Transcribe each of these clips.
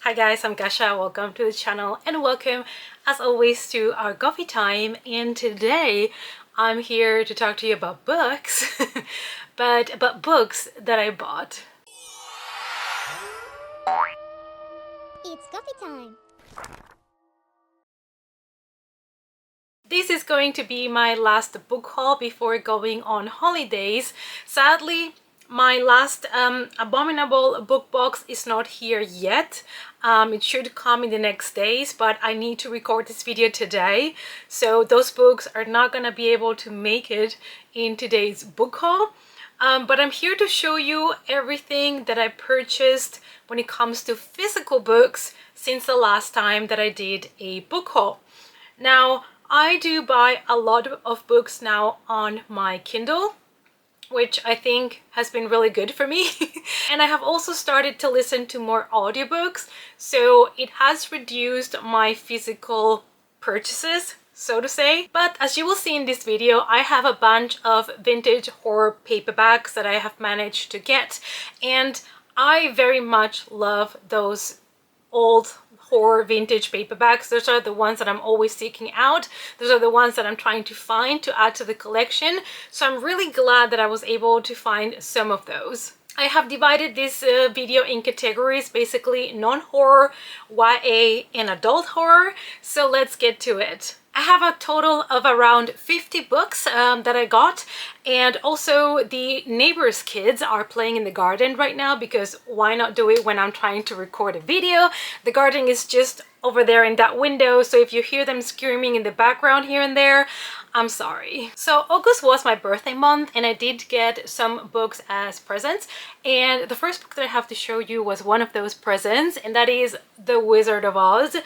Hi guys, I'm Gasha. Welcome to the channel and welcome as always to our coffee time. And today I'm here to talk to you about books, but about books that I bought. It's coffee time. This is going to be my last book haul before going on holidays. Sadly, my last Abominable book box is not here yet. It should come in the next days, but I need to record this video today. So those books are not gonna be able to make it in today's book haul. But I'm here to show you everything that I purchased when it comes to physical books since the last time that I did a book haul. Now, I do buy a lot of books now on my Kindle, which I think has been really good for me. And I have also started to listen to more audiobooks, so it has reduced my physical purchases, so to say. But as you will see in this video, I have a bunch of vintage horror paperbacks that I have managed to get, and I very much love those old horror vintage paperbacks. Those are the ones that I'm always seeking out. Those are the ones that I'm trying to find to add to the collection. So I'm really glad that I was able to find some of those. I have divided this video in categories, basically non-horror, YA, and adult horror. So let's get to it. I have a total of around 50 books that I got, and also the neighbors' kids are playing in the garden right now because why not do it when I'm trying to record a video? The garden is just over there in that window, so if you hear them screaming in the background here and there, I'm sorry. So August was my birthday month and I did get some books as presents, and the first book that I have to show you was one of those presents, and that is The Wizard of Oz.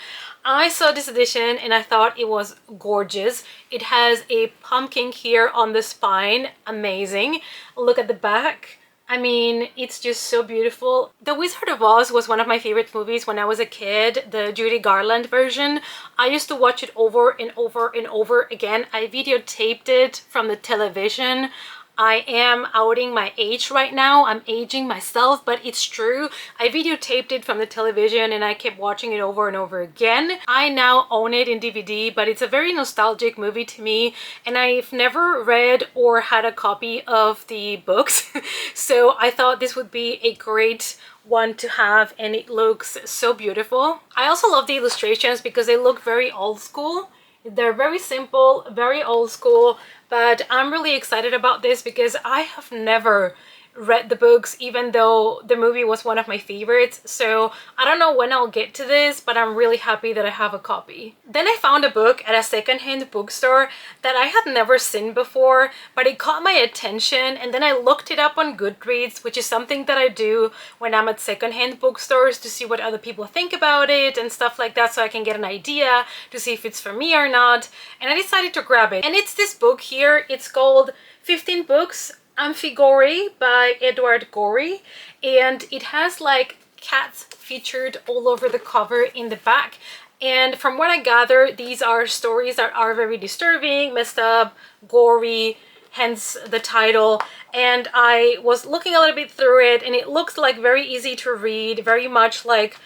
I saw this edition and I thought it was gorgeous. It has a pumpkin here on the spine. Amazing. Look at the back. I mean, it's just so beautiful. The Wizard of Oz was one of my favorite movies when I was a kid, the Judy Garland version. I used to watch it over and over and over again. I videotaped it from the television. I am outing my age right now. I'm aging myself, but it's true. I videotaped it from the television and I kept watching it over and over again. I now own it in DVD, but it's a very nostalgic movie to me, and I've never read or had a copy of the books. So I thought this would be a great one to have, and it looks so beautiful. I also love the illustrations because they look very old school. They're very simple, very old school, but I'm really excited about this because I have never read the books, even though the movie was one of my favorites. So I don't know when I'll get to this, but I'm really happy that I have a copy. Then I found a book at a secondhand bookstore that I had never seen before, but it caught my attention, and then I looked it up on Goodreads, which is something that I do when I'm at secondhand bookstores to see what other people think about it and stuff like that, so I can get an idea to see if it's for me or not. And I decided to grab it, and it's this book here. It's called 15 Books Amphigori by Edward Gorey, and it has like cats featured all over the cover in the back. And from what I gather, these are stories that are very disturbing, messed up, gory, hence the title. And I was looking a little bit through it, and it looks like very easy to read, very much like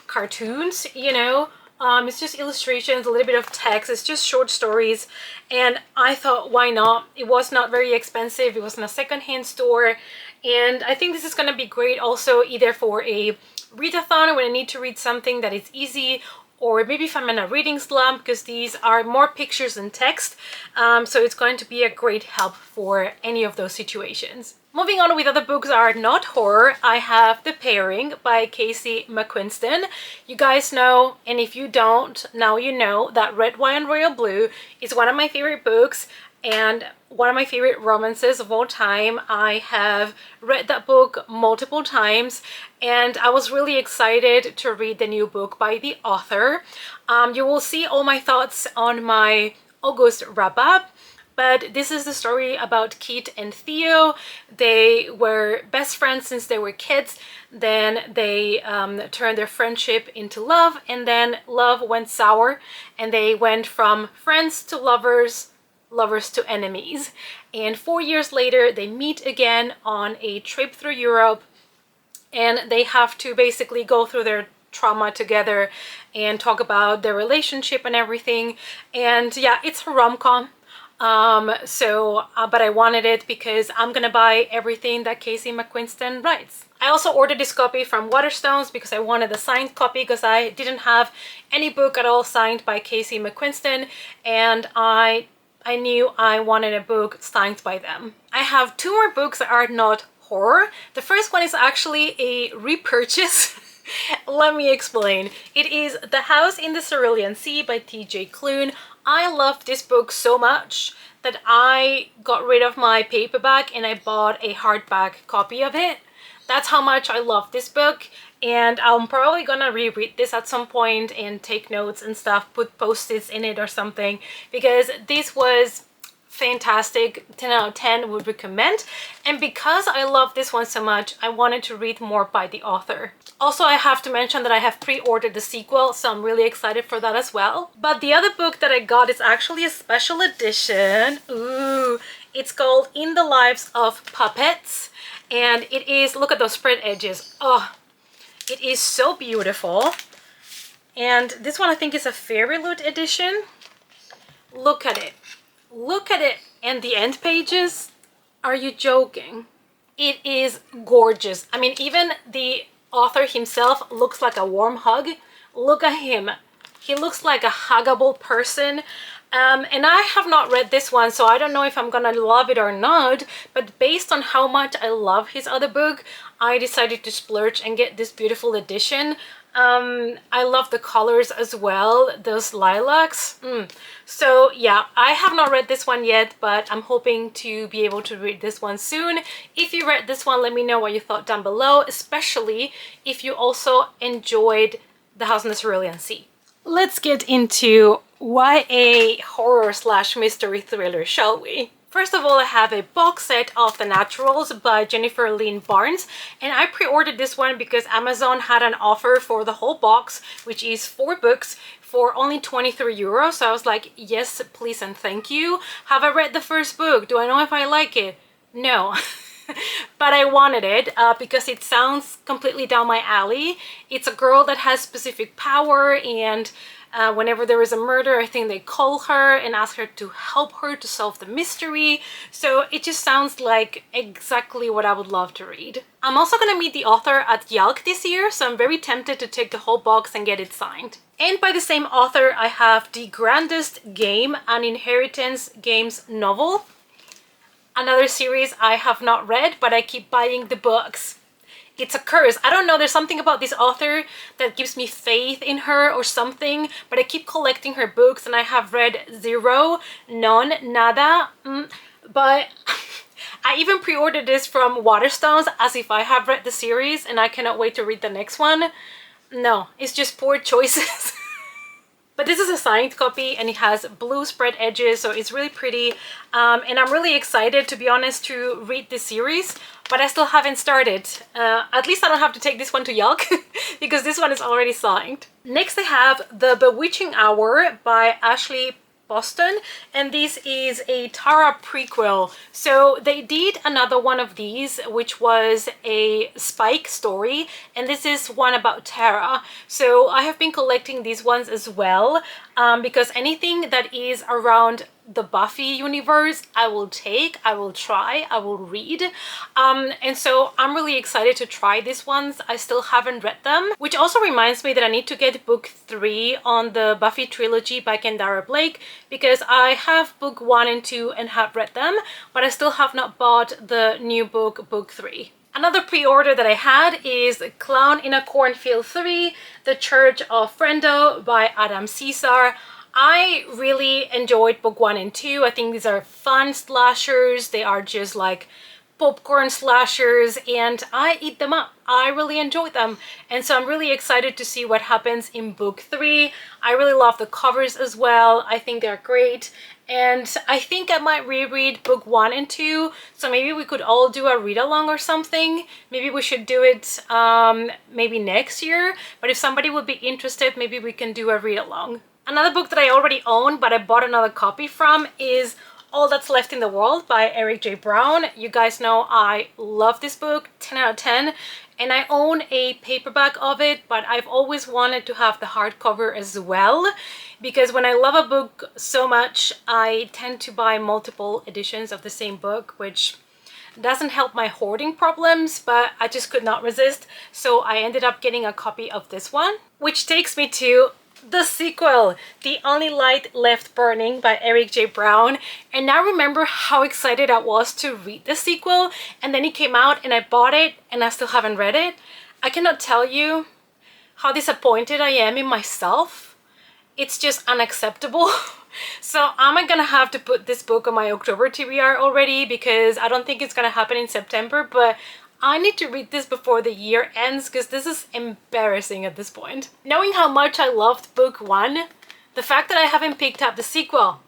cartoons, you know. It's just illustrations, a little bit of text. It's just short stories, and I thought, why not? It was not very expensive. It was in a secondhand store, and I think this is gonna be great also either for a readathon when I need to read something that is easy, or maybe if I'm in a reading slump, because these are more pictures than text, so it's going to be a great help for any of those situations. Moving on with other books that are not horror, I have The Pairing by Casey McQuiston. You guys know, and if you don't, now you know, that Red, White, and Royal Blue is one of my favorite books and one of my favorite romances of all time. I have read that book multiple times, and I was really excited to read the new book by the author. You will see all my thoughts on my August wrap-up. But this is the story about Kit and Theo. They were best friends since they were kids. Then they turned their friendship into love, and then love went sour, and they went from friends to lovers, lovers to enemies. And 4 years later, they meet again on a trip through Europe, and they have to basically go through their trauma together and talk about their relationship and everything. And yeah, it's a rom-com. But I wanted it because I'm gonna buy everything that Casey McQuiston writes. I also ordered this copy from Waterstones because I wanted a signed copy because I didn't have any book at all signed by Casey McQuiston, and I knew I wanted a book signed by them. I have 2 more books that are not horror. The first one is actually a repurchase. Let me explain. It is The House in the Cerulean Sea by T.J. Klune. I love this book so much that I got rid of my paperback and I bought a hardback copy of it. That's how much I love this book, and I'm probably gonna reread this at some point and take notes and stuff, put post-its in it or something, because this was fantastic. 10 out of 10 would recommend. And because I love this one so much, I wanted to read more by the author. Also, I have to mention that I have pre-ordered the sequel, so I'm really excited for that as well. But the other book that I got is actually a special edition. Ooh, it's called In the Lives of Puppets, and it is, look at those spread edges. Oh, it is so beautiful. And this one I think is a Fairy Loot edition. Look at it. Look at it, and the end pages. Are you joking? It is gorgeous. I mean, even the author himself looks like a warm hug. Look at him. He looks like a huggable person. And I have not read this one, so I don't know if I'm gonna love it or not, but based on how much I love his other book, I decided to splurge and get this beautiful edition. I love the colors as well, those lilacs. So yeah, I have not read this one yet, but I'm hoping to be able to read this one soon. If you read this one, let me know what you thought down below, especially if you also enjoyed The House in the Cerulean Sea. Let's get into YA horror / mystery thriller, shall we? First of all, I have a box set of The Naturals by Jennifer Lynn Barnes, and I pre-ordered this one because Amazon had an offer for the whole box, which is 4 books, for only 23 euros. So I was like, yes, please and thank you. Have I read the first book? Do I know if I like it? No. But I wanted it because it sounds completely down my alley. It's a girl that has specific power, and whenever there is a murder, I think they call her and ask her to help her to solve the mystery. So it just sounds like exactly what I would love to read. I'm also gonna meet the author at Yalk this year, so I'm very tempted to take the whole box and get it signed. And by the same author, I have The Grandest Game, an Inheritance Games novel. Another series I have not read, but I keep buying the books. It's a curse. I don't know, there's something about this author that gives me faith in her or something, but I keep collecting her books and I have read 0, none, nada. But I even pre-ordered this from Waterstones as if I have read the series, and I cannot wait to read the next one. No, it's just poor choices. But this is a signed copy and it has blue spread edges, so it's really pretty. And I'm really excited, to be honest, to read this series, but I still haven't started. At least I don't have to take this one to Yelk because this one is already signed. Next I have The Bewitching Hour by Ashley Boston, and this is a Tara prequel. So they did another one of these, which was a Spike story, and this is one about Tara. So I have been collecting these ones as well, because anything that is around the Buffy universe, I will take, I will try, I will read. And so I'm really excited to try these ones. I still haven't read them, which also reminds me that I need to get book 3 on the Buffy trilogy by Kendara Blake, because I have book 1 and 2 and have read them, but I still have not bought the new book, book 3. Another pre-order that I had is Clown in a Cornfield 3, The Church of Frendo by Adam Cesar. I really enjoyed book 1 and 2. I think these are fun slashers. They are just like popcorn slashers and I eat them up. I really enjoyed them. And so I'm really excited to see what happens in book 3. I really love the covers as well. I think they're great. And I think I might reread book 1 and 2. So maybe we could all do a read along or something. Maybe we should do it maybe next year. But if somebody would be interested, maybe we can do a read along. Another book that I already own, but I bought another copy from, is All That's Left in the World by Eric J. Brown. You guys know I love this book, 10 out of 10. and I own a paperback of it, but I've always wanted to have the hardcover as well, because when I love a book so much, I tend to buy multiple editions of the same book, which doesn't help my hoarding problems, but I just could not resist. So I ended up getting a copy of this one, which takes me to the sequel, The Only Light Left Burning by Eric J. Brown. And now remember how excited I was to read the sequel, and then it came out and I bought it and I still haven't read it. I cannot tell you how disappointed I am in myself. It's just unacceptable. So I'm gonna have to put this book on my October TBR already, because I don't think it's gonna happen in September, but I need to read this before the year ends, because this is embarrassing at this point. Knowing how much I loved book one, the fact that I haven't picked up the sequel,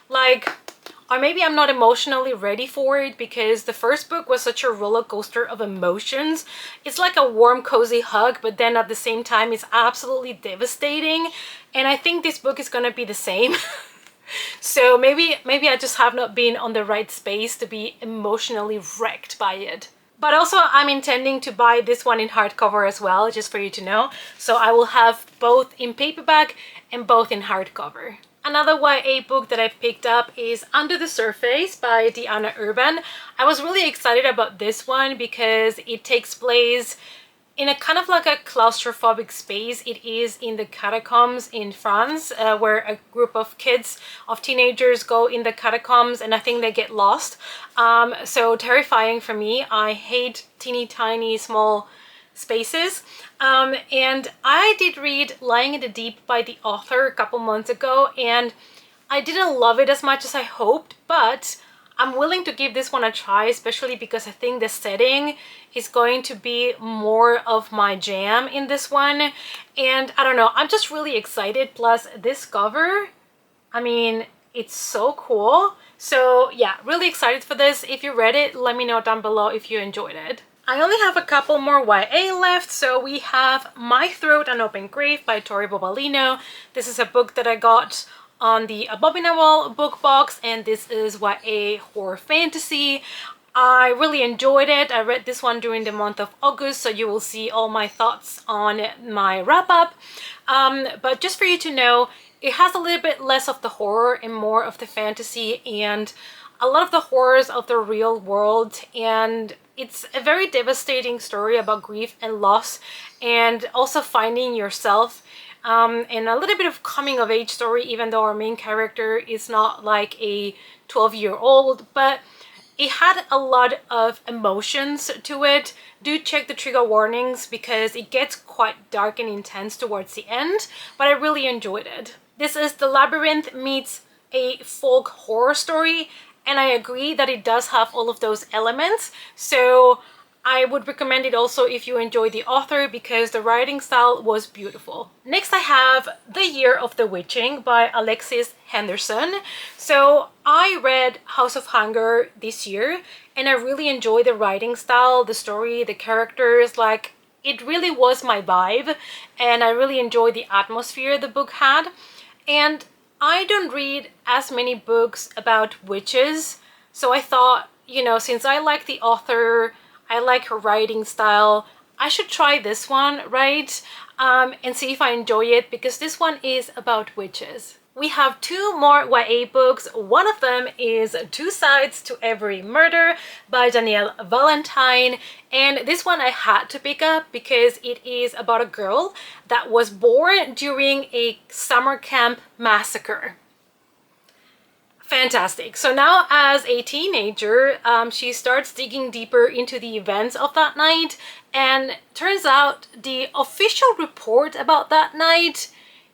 like, or maybe I'm not emotionally ready for it, because the first book was such a roller coaster of emotions. It's like a warm, cozy hug, but then at the same time, it's absolutely devastating. And I think this book is gonna be the same. So maybe I just have not been on the right space to be emotionally wrecked by it. But also, I'm intending to buy this one in hardcover as well, just for you to know. So I will have both in paperback and both in hardcover. Another YA book that I picked up is Under the Surface by Deanna Urban. I was really excited about this one because it takes place in a kind of like a claustrophobic space. It is in the catacombs in France, where a group of kids, of teenagers, go in the catacombs, and I think they get lost. So terrifying for me. I hate teeny tiny small spaces. And I did read Lying in the Deep by the author a couple months ago, and I didn't love it as much as I hoped, but I'm willing to give this one a try, especially because I think the setting is going to be more of my jam in this one. And I don't know, I'm just really excited. Plus this cover, I mean, it's so cool. So yeah, really excited for this. If you read it, let me know down below if you enjoyed it. I only have a couple more YA left, so we have My Throat, An Open Grave by Tori Bobalino. This is a book that I got on the Abominable book box, and this is YA horror fantasy. I really enjoyed it. I read this one during the month of August, so you will see all my thoughts on my wrap-up. But just for you to know, it has a little bit less of the horror and more of the fantasy and a lot of the horrors of the real world, and it's a very devastating story about grief and loss, and also finding yourself, and a little bit of coming of age story, even though our main character is not like a 12-year-old, but it had a lot of emotions to it. Do check the trigger warnings because it gets quite dark and intense towards the end, but I really enjoyed it. This is The Labyrinth meets a folk horror story, and I agree that it does have all of those elements. So I would recommend it also if you enjoy the author, because the writing style was beautiful. Next I have The Year of the Witching by Alexis Henderson. So I read House of Hunger this year, and I really enjoyed the writing style, the story, the characters. Like, it really was my vibe, and I really enjoyed the atmosphere the book had. And I don't read as many books about witches, so I thought, you know, since I like the author, I like her writing style, I should try this one, right? And see if I enjoy it, because this one is about witches. We have two more YA books. One of them is Two Sides to Every Murder by Danielle Valentine. And this one I had to pick up because it is about a girl that was born during a summer camp massacre. Fantastic. So now as a teenager, she starts digging deeper into the events of that night, and turns out the official report about that night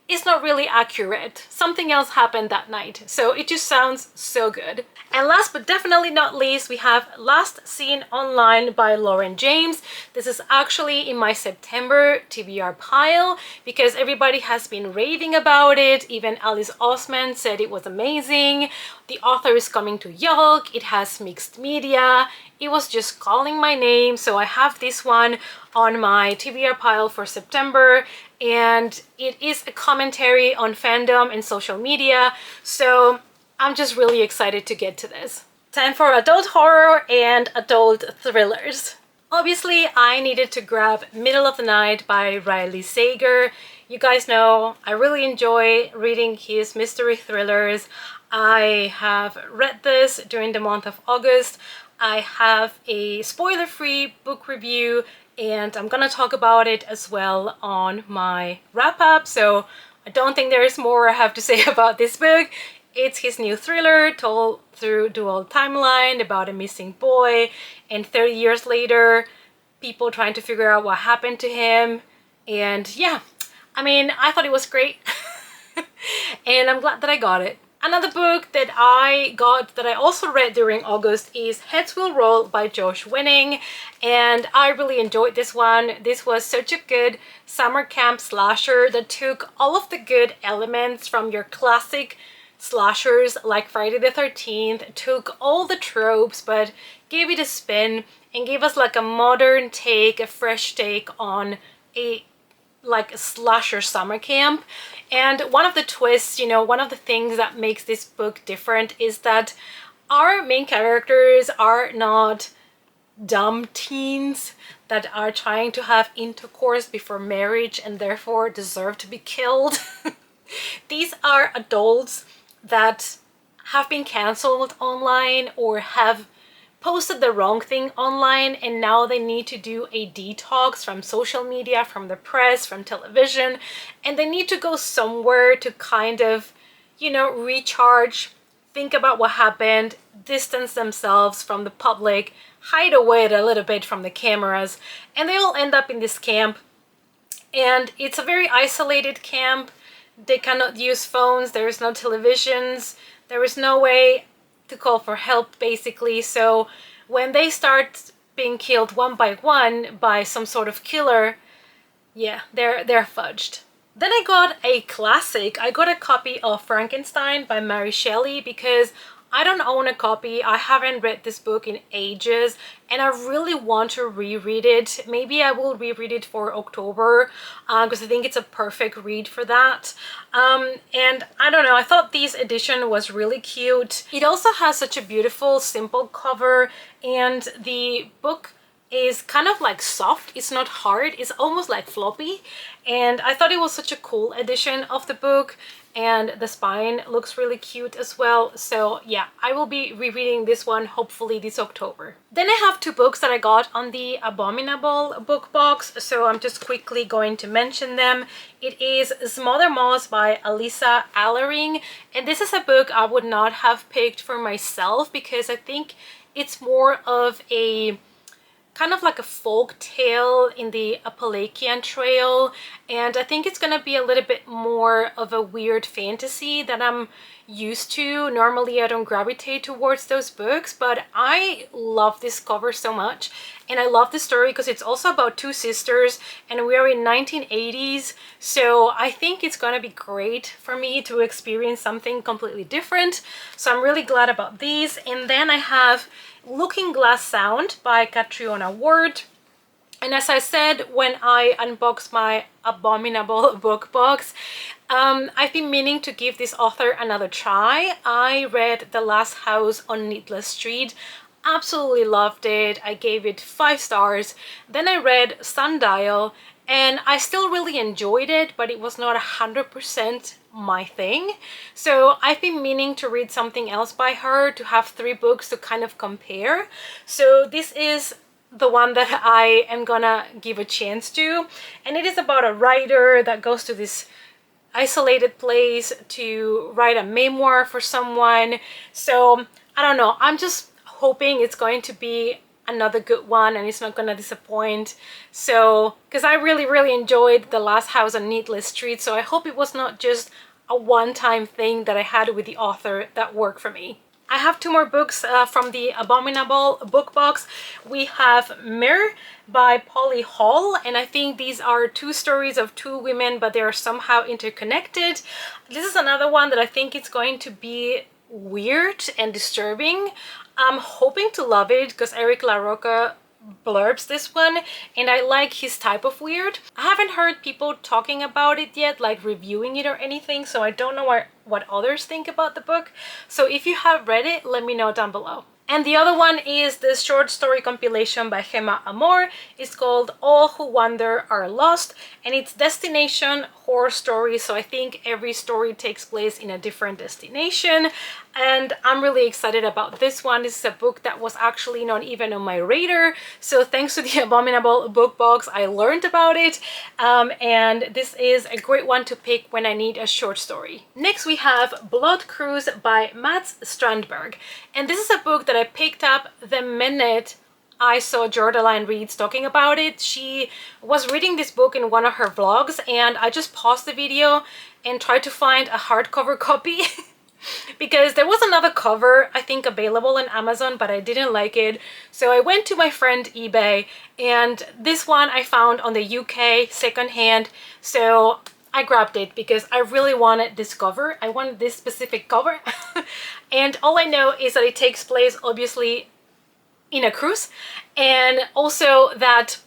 is not really accurate. Something else happened that night. So it just sounds so good. And last but definitely not least, we have Last Seen Online by Lauren James. This is actually in my September TBR pile because everybody has been raving about it. Even Alice Osman said it was amazing. The author is coming to Yelk. It has mixed media. It was just calling my name. So I have this one on my TBR pile for September, and it is a commentary on fandom and social media. So I'm just really excited to get to this. Time for adult horror and adult thrillers. Obviously, I needed to grab Middle of the Night by Riley Sager. You guys know I really enjoy reading his mystery thrillers. I have read this during the month of August. I have a spoiler-free book review and I'm gonna talk about it as well on my wrap-up, so I don't think there's more I have to say about this book. It's his new thriller told through dual timeline about a missing boy, and 30 years later, people trying to figure out what happened to him. And yeah, I mean, I thought it was great. And I'm glad that I got it. Another book that I got that I also read during August is Heads Will Roll by Josh Winning, and I really enjoyed this one. This was such a good summer camp slasher that took all of the good elements from your classic slashers like Friday the 13th, took all the tropes but gave it a spin and gave us like a modern take, a fresh take on a slasher summer camp. And one of the twists, you know, one of the things that makes this book different is that our main characters are not dumb teens that are trying to have intercourse before marriage and therefore deserve to be killed. These are adults that have been cancelled online or have posted the wrong thing online, and now they need to do a detox from social media, from the press, from television, and they need to go somewhere to kind of, you know, recharge, think about what happened, distance themselves from the public, hide away a little bit from the cameras, and they all end up in this camp. And it's a very isolated camp. They cannot use phones, there is no televisions, there is no way to call for help basically. So when they start being killed one by some sort of killer, yeah, they're fudged. Then I got a classic. I got a copy of Frankenstein by Mary Shelley because I don't own a copy. I haven't read this book in ages and I really want to reread it. Maybe I will reread it for October because I think it's a perfect read for that. And I don't know, I thought this edition was really cute. It also has such a beautiful, simple cover, and the book is kind of like soft. It's not hard, it's almost like floppy, and I thought it was such a cool edition of the book, and the spine looks really cute as well. So yeah, I will be rereading this one hopefully this October. Then I have two books that I got on the Abominable book box, so I'm just quickly going to mention them. It is Smother Moss by Alyssa Allering, and this is a book I would not have picked for myself because I think it's more of a kind of like a folk tale in the Appalachian Trail, and I think it's gonna be a little bit more of a weird fantasy that I'm used to. Normally I don't gravitate towards those books, but I love this cover so much, and I love the story because it's also about two sisters and we're in 1980s, so I think it's gonna be great for me to experience something completely different. So I'm really glad about these. And then I have Looking Glass Sound by Catriona Ward. And as I said when I unboxed my Abominable book box, I've been meaning to give this author another try. I read The Last House on Needless Street, absolutely loved it. I gave it 5 stars. Then I read Sundial and I still really enjoyed it, but it was not 100% my thing. So I've been meaning to read something else by her, to have 3 books to kind of compare. So this is the one that I am gonna give a chance to, and it is about a writer that goes to this isolated place to write a memoir for someone. So I don't know, I'm just hoping it's going to be another good one and it's not gonna disappoint. So because I really enjoyed The Last House on Needless Street, so I hope it was not just a one-time thing that I had with the author that worked for me. I have 2 more books from the Abominable book box. We have Mirror by Polly Hall, and I think these are 2 stories of 2 women, but they are somehow interconnected. This is another one that I think it's going to be weird and disturbing. I'm hoping to love it because Eric LaRocca blurbs this one and I like his type of weird. I haven't heard people talking about it yet, like reviewing it or anything, so I don't know what others think about the book. So if you have read it, let me know down below. And the other one is the short story compilation by Gemma Amor. It's called All Who Wander Are Lost, and it's destination horror story. So I think every story takes place in a different destination. And I'm really excited about this one. This is a book that was actually not even on my radar. So thanks to the Abominable book box, I learned about it. And this is a great one to pick when I need a short story. Next we have Blood Cruise by Mats Strandberg. And this is a book that I picked up the minute I saw Jordaline Reeds talking about it. She was reading this book in one of her vlogs, and I just paused the video and tried to find a hardcover copy because there was another cover, I think, available on Amazon, but I didn't like it. So I went to my friend eBay, and this one I found on the UK secondhand. So I grabbed it because I really wanted this cover. I wanted this specific cover. And all I know is that it takes place, obviously, in a cruise, and also that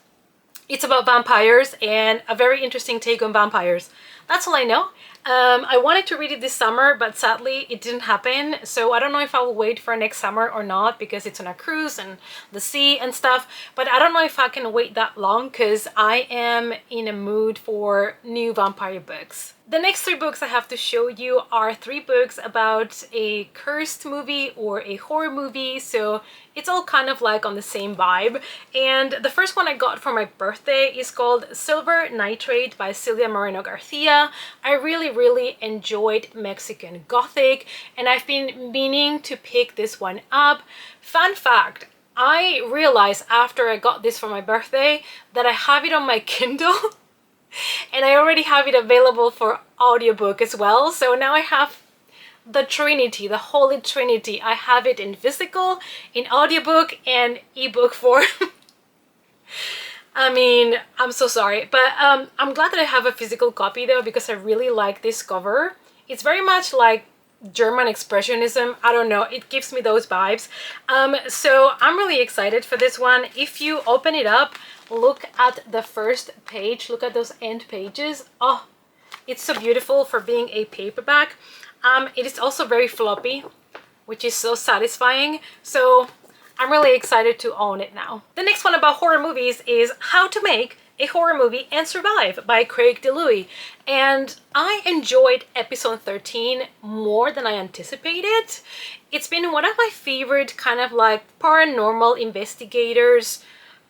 it's about vampires and a very interesting take on vampires. That's all I know. I wanted to read it this summer, but sadly it didn't happen. So I don't know if I will wait for next summer or not, because it's on a cruise and the sea and stuff. But I don't know if I can wait that long, because I am in a mood for new vampire books. The next 3 books I have to show you are 3 books about a cursed movie or a horror movie, so it's all kind of like on the same vibe. And the first one I got for my birthday is called Silver Nitrate by Silvia Moreno Garcia. I really enjoyed Mexican Gothic, and I've been meaning to pick this one up. Fun fact, I realized after I got this for my birthday that I have it on my Kindle. And I already have it available for audiobook as well. So now I have the Trinity, the Holy Trinity. I have it in physical, in audiobook, and ebook form. I mean, I'm so sorry, but I'm glad that I have a physical copy though, because I really like this cover. It's very much like German Expressionism. I don't know, it gives me those vibes. So I'm really excited for this one. If you open it up, look at the first page, look at those end pages. Oh, it's so beautiful for being a paperback. It is also very floppy, which is so satisfying. So I'm really excited to own it now. The next one about horror movies is How to Make a Horror Movie and Survive by Craig DeLuey. And I enjoyed episode 13 more than I anticipated. It's been one of my favorite kind of like paranormal investigators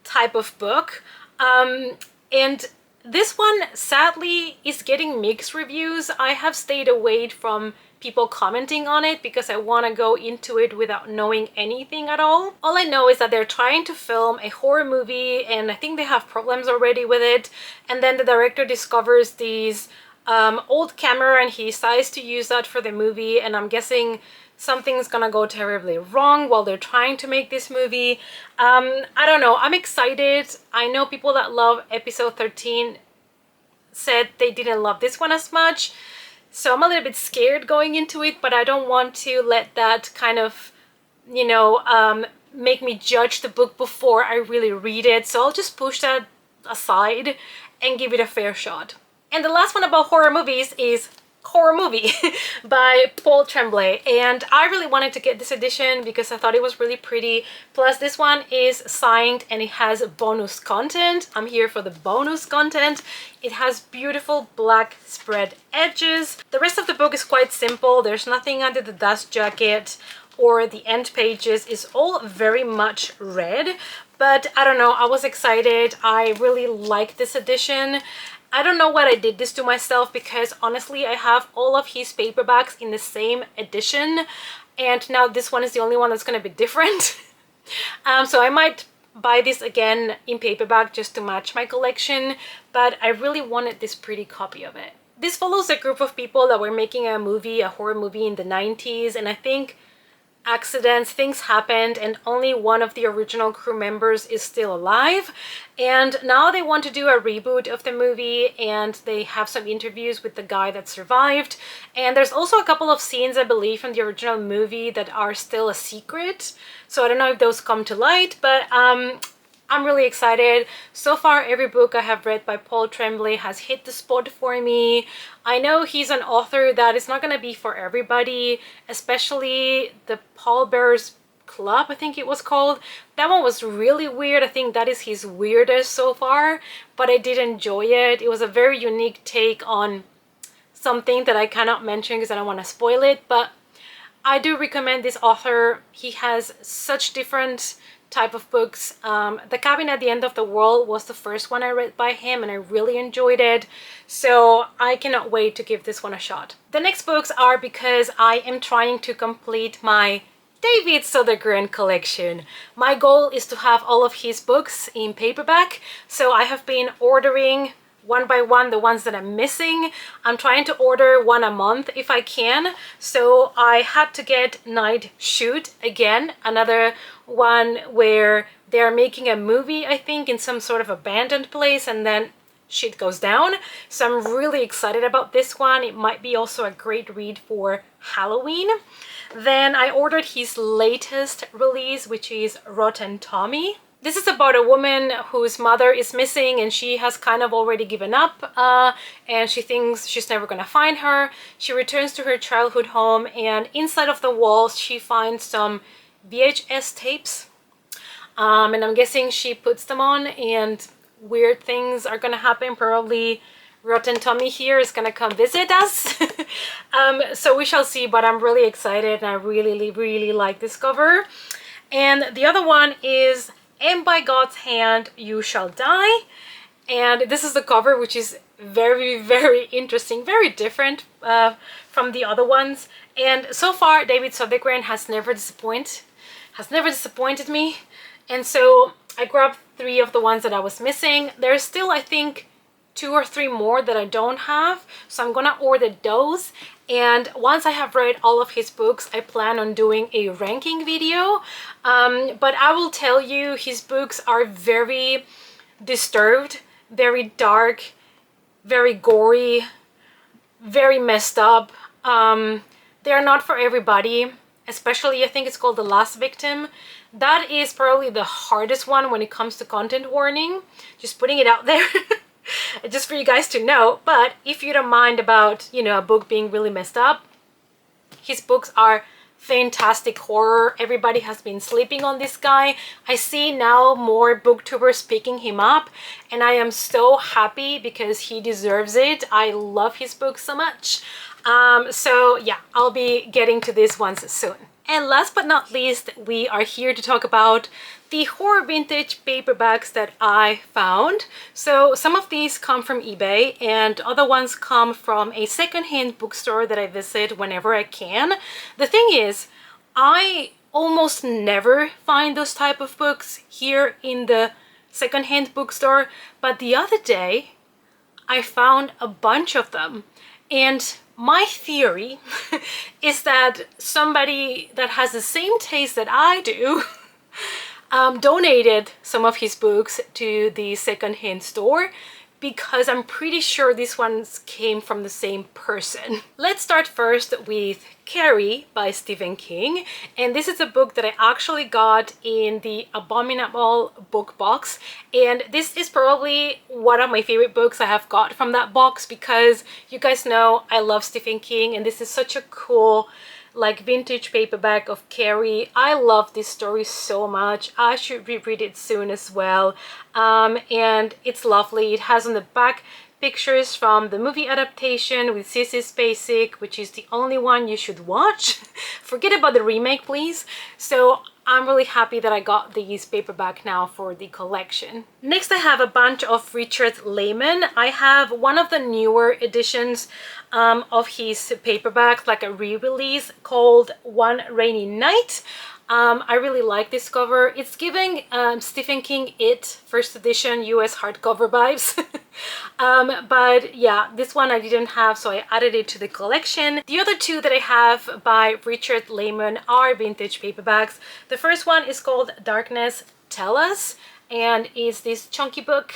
type of book. And this one sadly is getting mixed reviews. I have stayed away from people commenting on it because I want to go into it without knowing anything at all. All I know is that they're trying to film a horror movie, and I think they have problems already with it. And then the director discovers these old camera, and he decides to use that for the movie, and I'm guessing something's gonna go terribly wrong while they're trying to make this movie. I don't know, I'm excited. I know people that love episode 13 said they didn't love this one as much, so I'm a little bit scared going into it, but I don't want to let that kind of, you know, make me judge the book before I really read it. So I'll just push that aside and give it a fair shot. And the last one about horror movies is Horror Movie by Paul Tremblay, and I really wanted to get this edition because I thought it was really pretty. Plus this one is signed and it has bonus content. I'm here for the bonus content. It has beautiful black spread edges. The rest of the book is quite simple. There's nothing under the dust jacket or the end pages. Is all very much red, but I don't know, I was excited. I really like this edition. I don't know what I did this to myself, because honestly I have all of his paperbacks in the same edition, and now this one is the only one that's going to be different. So I might buy this again in paperback just to match my collection, but I really wanted this pretty copy of it. This follows a group of people that were making a movie, a horror movie in the 90s, and I think things happened, and only one of the original crew members is still alive, and now they want to do a reboot of the movie, and they have some interviews with the guy that survived, and there's also a couple of scenes, I believe, from the original movie that are still a secret, so I don't know if those come to light, but I'm really excited. So far, every book I have read by Paul Tremblay has hit the spot for me. I know he's an author that is not going to be for everybody, especially the pallbearers Club, I think it was called. That one was really weird. I think that is his weirdest so far, but I did enjoy it. It was a very unique take on something that I cannot mention because I don't want to spoil it, but I do recommend this author. He has such different type of books. The Cabin at the End of the World was the first one I read by him and I really enjoyed it. So I cannot wait to give this one a shot. The next books are because I am trying to complete my David Sodergren collection. My goal is to have all of his books in paperback. So I have been ordering one by one the ones that I'm missing. I'm trying to order one a month if I can. So I had to get Night Shoot again, another one where they're making a movie, I think, in some sort of abandoned place and then shit goes down. So I'm really excited about this one. It might be also a great read for Halloween. Then I ordered his latest release, which is Rotten Tommy. This is about a woman whose mother is missing and she has kind of already given up and she thinks she's never gonna find her. She returns to her childhood home and inside of the walls she finds some VHS tapes and I'm guessing she puts them on and weird things are gonna happen. Probably Rotten Tommy here is gonna come visit us. So we shall see, but I'm really excited and I really like this cover. And the other one is And by God's Hand You Shall Die, and this is the cover, which is very interesting, very different from the other ones. And so far David Sodergren has never disappointed me, and so I grabbed 3 of the ones that I was missing. There's still, I think, 2 or 3 more that I don't have, so I'm gonna order those. And once I have read all of his books, I plan on doing a ranking video. But I will tell you, his books are very disturbed, very dark, very gory, very messed up. They're not for everybody, especially I think it's called The Last Victim. That is probably the hardest one when it comes to content warning. Just putting it out there. Just for you guys to know. But if you don't mind about, you know, a book being really messed up, his books are fantastic horror. Everybody has been sleeping on this guy. I see now more booktubers picking him up and I am so happy because he deserves it. I love his books so much. So yeah, I'll be getting to these ones soon. And last but not least, we are here to talk about the horror vintage paperbacks that I found. So some of these come from eBay and other ones come from a secondhand bookstore that I visit whenever I can. The thing is, I almost never find those type of books here in the secondhand bookstore, but the other day I found a bunch of them. And my theory is that somebody that has the same taste that I do donated some of his books to the secondhand store, because I'm pretty sure these ones came from the same person. Let's start first with Carrie by Stephen King, and this is a book that I actually got in the Abominable book box, and this is probably one of my favorite books I have got from that box because you guys know I love Stephen King and this is such a cool like vintage paperback of Carrie. I love this story so much. I should reread it soon as well. And it's lovely. It has on the back pictures from the movie adaptation with Sissy Spacek, which is the only one you should watch. Forget about the remake, please. So I'm really happy that I got these paperback now for the collection. Next, I have a bunch of Richard Lehman. I have one of the newer editions of his paperback, like a re-release called One Rainy Night. I really like this cover. It's giving Stephen King It first edition US hardcover vibes. But yeah, this one I didn't have, so I added it to the collection. The other 2 that I have by Richard Lehman are vintage paperbacks. The first one is called Darkness Tell Us, and is this chunky book.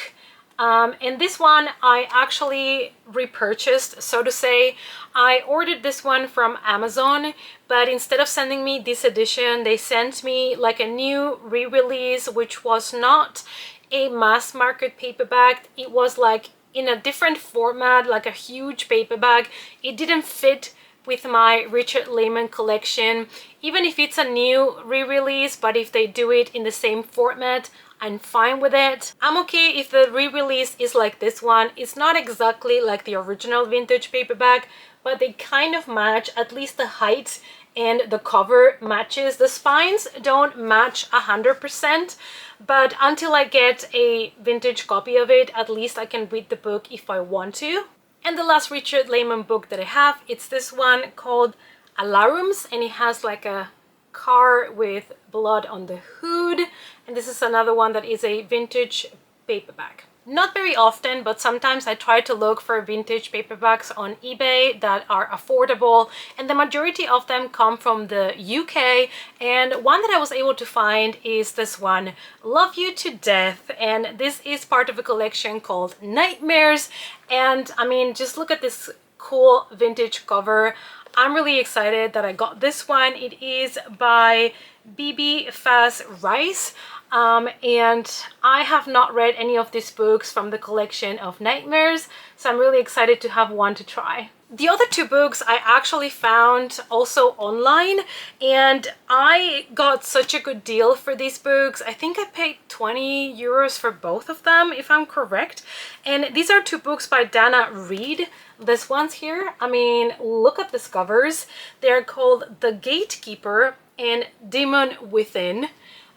And this one I actually repurchased, so to say. I ordered this one from Amazon, but instead of sending me this edition, they sent me like a new re-release, which was not a mass market paperback. It was like in a different format, like a huge paperback. It didn't fit with my Richard Lehman collection. Even if it's a new re-release, but if they do it in the same format, I'm fine with it. I'm okay if the re-release is like this one. It's not exactly like the original vintage paperback, but they kind of match, at least the height and the cover matches. The spines don't match 100%, but until I get a vintage copy of it, at least I can read the book if I want to. And the last Richard Lehman book that I have, it's this one called Alarums, and it has like a car with blood on the hood. And this is another one that is a vintage paperback. Not very often, but sometimes I try to look for vintage paperbacks on eBay that are affordable, and the majority of them come from the UK. And one that I was able to find is this one, Love You to Death, and this is part of a collection called Nightmares. And I mean, just look at this cool vintage cover. I'm really excited that I got this one. It is by B.B. Faz Rice. And I have not read any of these books from the collection of Nightmares, so I'm really excited to have one to try. The other two books I actually found also online, and I got such a good deal for these books. I think I paid 20 euros for both of them, if I'm correct. And these are two books by Dana Reed. This one's here. I mean, look at these covers. They're called The Gatekeeper and Demon Within.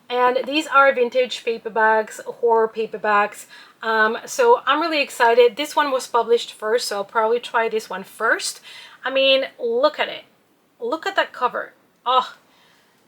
And these are vintage paperbacks, horror paperbacks. So I'm really excited. This one was published first, so I'll probably try this one first. I mean, look at it. Look at that cover. Oh,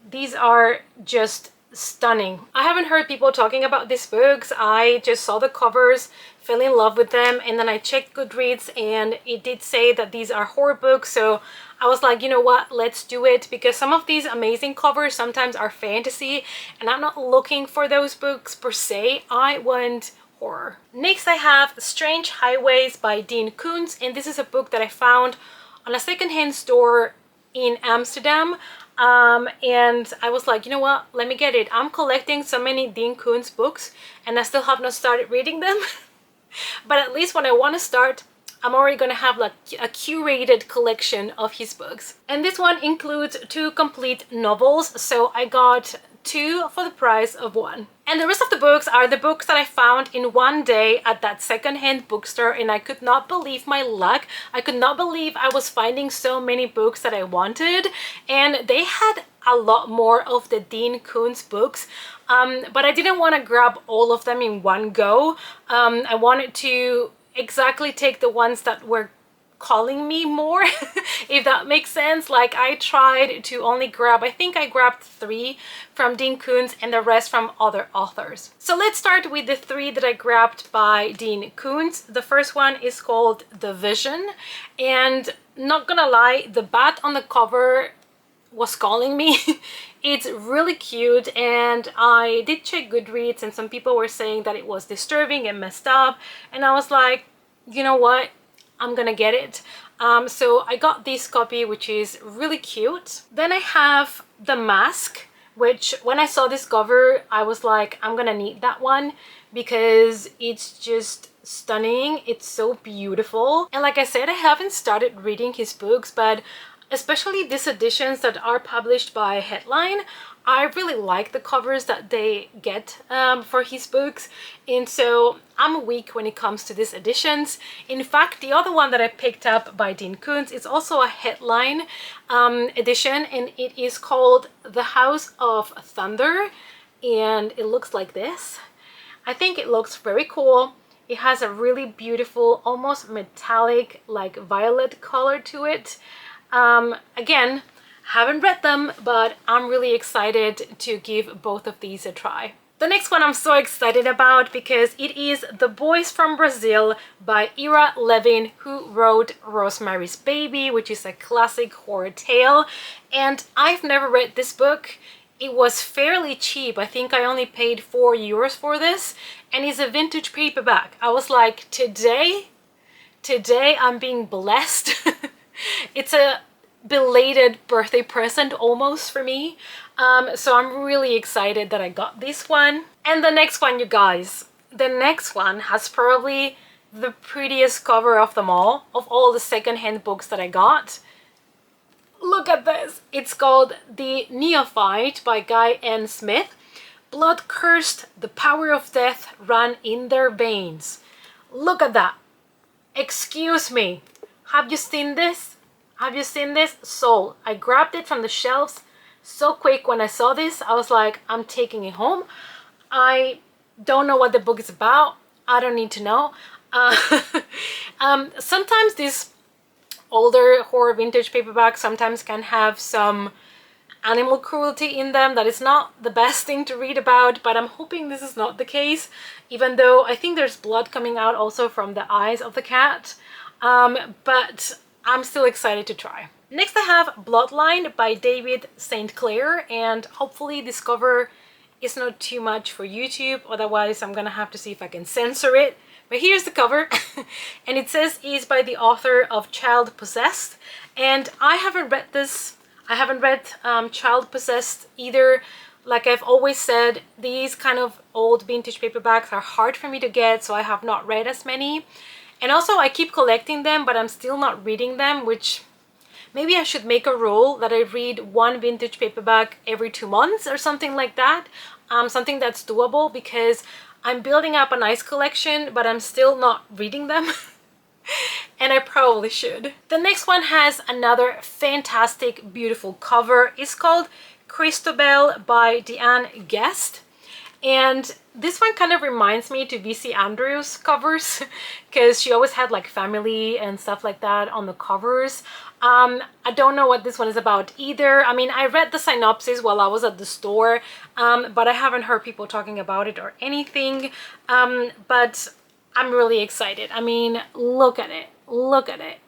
these are just stunning. I haven't heard people talking about these books. I just saw the covers, fell in love with them, and then I checked Goodreads and it did say that these are horror books, so I was like, you know what, let's do it, because some of these amazing covers sometimes are fantasy and I'm not looking for those books per se. I want horror. Next I have Strange Highways by Dean Koontz, and this is a book that I found on a secondhand store in Amsterdam. And I was like, you know what, let me get it. I'm collecting so many Dean Koontz books and I still have not started reading them. But at least when I want to start, I'm already gonna have like a curated collection of his books. And this one includes 2 complete novels, so I got 2 for the price of 1. And the rest of the books are the books that I found in one day at that secondhand bookstore, and I could not believe my luck. I could not believe I was finding so many books that I wanted, and they had a lot more of the Dean Koontz books, but I didn't want to grab all of them in one go. I wanted to exactly take the ones that were calling me more, if that makes sense. Like, I tried to only grab, I think I grabbed 3 from Dean Koontz and the rest from other authors. So let's start with the 3 that I grabbed by Dean Koontz. The first one is called The Vision, and not gonna lie, the bat on the cover was calling me. It's really cute, and I did check Goodreads and some people were saying that it was disturbing and messed up, and I was like, you know what, I'm gonna get it. So I got this copy, which is really cute. Then I have The Mask, which when I saw this cover I was like, I'm gonna need that one because it's just stunning. It's so beautiful, and like I said, I haven't started reading his books, but especially these editions that are published by Headline, I really like the covers that they get for his books, and so I'm weak when it comes to these editions. In fact, the other one that I picked up by Dean Koontz is also a Headline edition, and it is called The House of Thunder, and it looks like this. I think it looks very cool. It has a really beautiful, almost metallic, like violet color to it. Again, haven't read them, but I'm really excited to give both of these a try. The next one I'm so excited about because it is The Boys from Brazil by Ira Levin, who wrote Rosemary's Baby, which is a classic horror tale. And I've never read this book. It was fairly cheap. I think I only paid 4 euros for this, and it's a vintage paperback. I was like, today I'm being blessed. It's a belated birthday present almost for me. So I'm really excited that I got this one. And the next one, you guys, the next one has probably the prettiest cover of them all, of all the secondhand books that I got. Look at this. It's called The Neophyte by Guy N. Smith. Blood cursed, the power of death ran in their veins. Look at that. Excuse me. Have you seen this? Have you seen this? Soul. I grabbed it from the shelves so quick when I saw this. I was like, I'm taking it home. I don't know what the book is about. I don't need to know. Sometimes these older horror vintage paperbacks sometimes can have some animal cruelty in them that is not the best thing to read about, but I'm hoping this is not the case, even though I think there's blood coming out also from the eyes of the cat. But I'm still excited to try. Next I have Bloodline by David St. Clair, and hopefully this cover is not too much for YouTube, otherwise I'm gonna have to see if I can censor it. But here's the cover, and it says it's by the author of Child Possessed, and I haven't read this. I haven't read Child Possessed either. Like I've always said, these kind of old vintage paperbacks are hard for me to get, so I have not read as many. And also I keep collecting them, but I'm still not reading them, which maybe I should make a rule that I read one vintage paperback every 2 months or something like that. Something that's doable, because I'm building up a nice collection, but I'm still not reading them. And I probably should. The next one has another fantastic, beautiful cover. It's called Christabel by Deanne Guest. And this one kind of reminds me to VC Andrews covers, because she always had like family and stuff like that on the covers. I don't know what this one is about either. I mean, I read the synopsis while I was at the store, but I haven't heard people talking about it or anything. But I'm really excited. I mean, look at it. Look at it.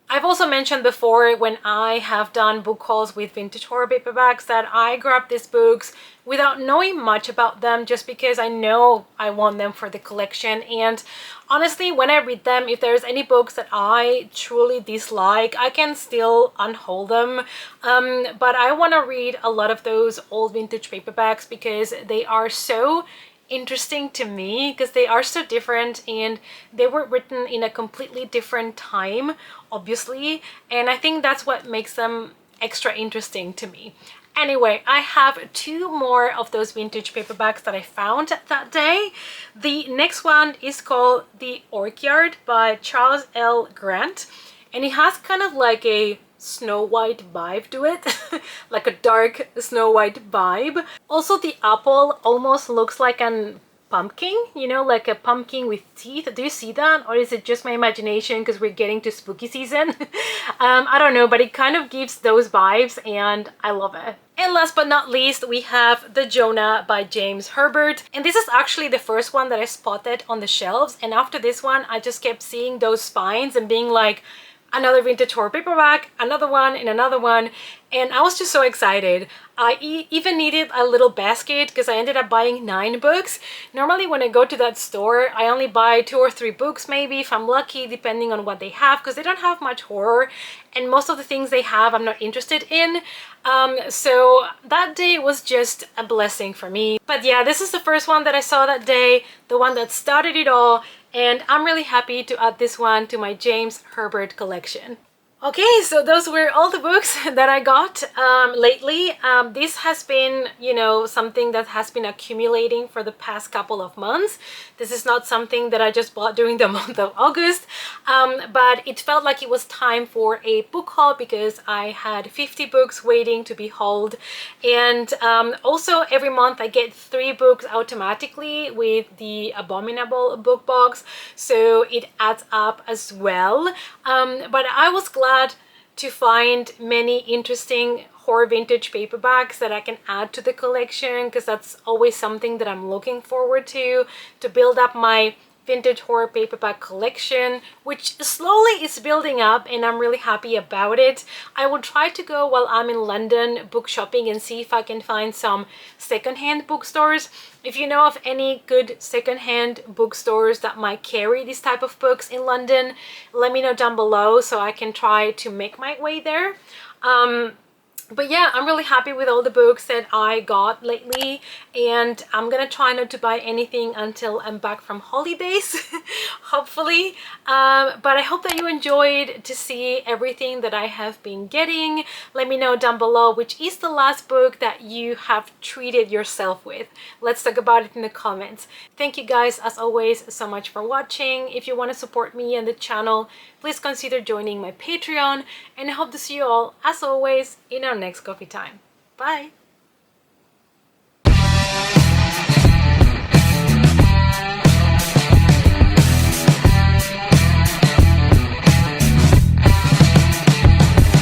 I've also mentioned before when I have done book hauls with vintage horror paperbacks that I grabbed these books without knowing much about them, just because I know I want them for the collection. And honestly, when I read them, if there's any books that I truly dislike, I can still unhaul them. But I want to read a lot of those old vintage paperbacks because they are so interesting to me, because they are so different and they were written in a completely different time, obviously, and I think that's what makes them extra interesting to me. Anyway, I have 2 more of those vintage paperbacks that I found that day. The next one is called The Orchard by Charles L. Grant, and it has kind of like a Snow White vibe to it, like a dark Snow White vibe. Also, the apple almost looks like an pumpkin, you know, like a pumpkin with teeth. Do you see that? Or is it just my imagination because we're getting to spooky season? I don't know, but it kind of gives those vibes and I love it. And last but not least, we have The Jonah by James Herbert. And this is actually the first one that I spotted on the shelves. And after this one, I just kept seeing those spines and being like, another vintage horror paperback, another one, and another one, and I was just so excited. I even needed a little basket because I ended up buying 9 books. Normally when I go to that store, I only buy 2 or 3 books maybe, if I'm lucky, depending on what they have, because they don't have much horror, and most of the things they have I'm not interested in. So that day was just a blessing for me. But yeah, this is the first one that I saw that day, the one that started it all, and I'm really happy to add this one to my James Herbert collection. Okay, so those were all the books that I got lately. This has been, you know, something that has been accumulating for the past couple of months. This is not something that I just bought during the month of August, but it felt like it was time for a book haul because I had 50 books waiting to be hauled. And also every month I get 3 books automatically with the Abominable book box, so it adds up as well. But I was glad to find many interesting horror vintage paperbacks that I can add to the collection, because that's always something that I'm looking forward to build up my vintage horror paperback collection, which slowly is building up and I'm really happy about it. I will try to go while I'm in London book shopping and see if I can find some secondhand bookstores. If you know of any good secondhand bookstores that might carry this type of books in London, let me know down below so I can try to make my way there. But yeah, I'm really happy with all the books that I got lately, and I'm gonna try not to buy anything until I'm back from holidays, hopefully. But I hope that you enjoyed to see everything that I have been getting. Let me know down below which is the last book that you have treated yourself with. Let's talk about it in the comments. Thank you guys, as always, so much for watching. If you want to support me and the channel, please consider joining my Patreon, and I hope to see you all, as always, in our next coffee time. Bye!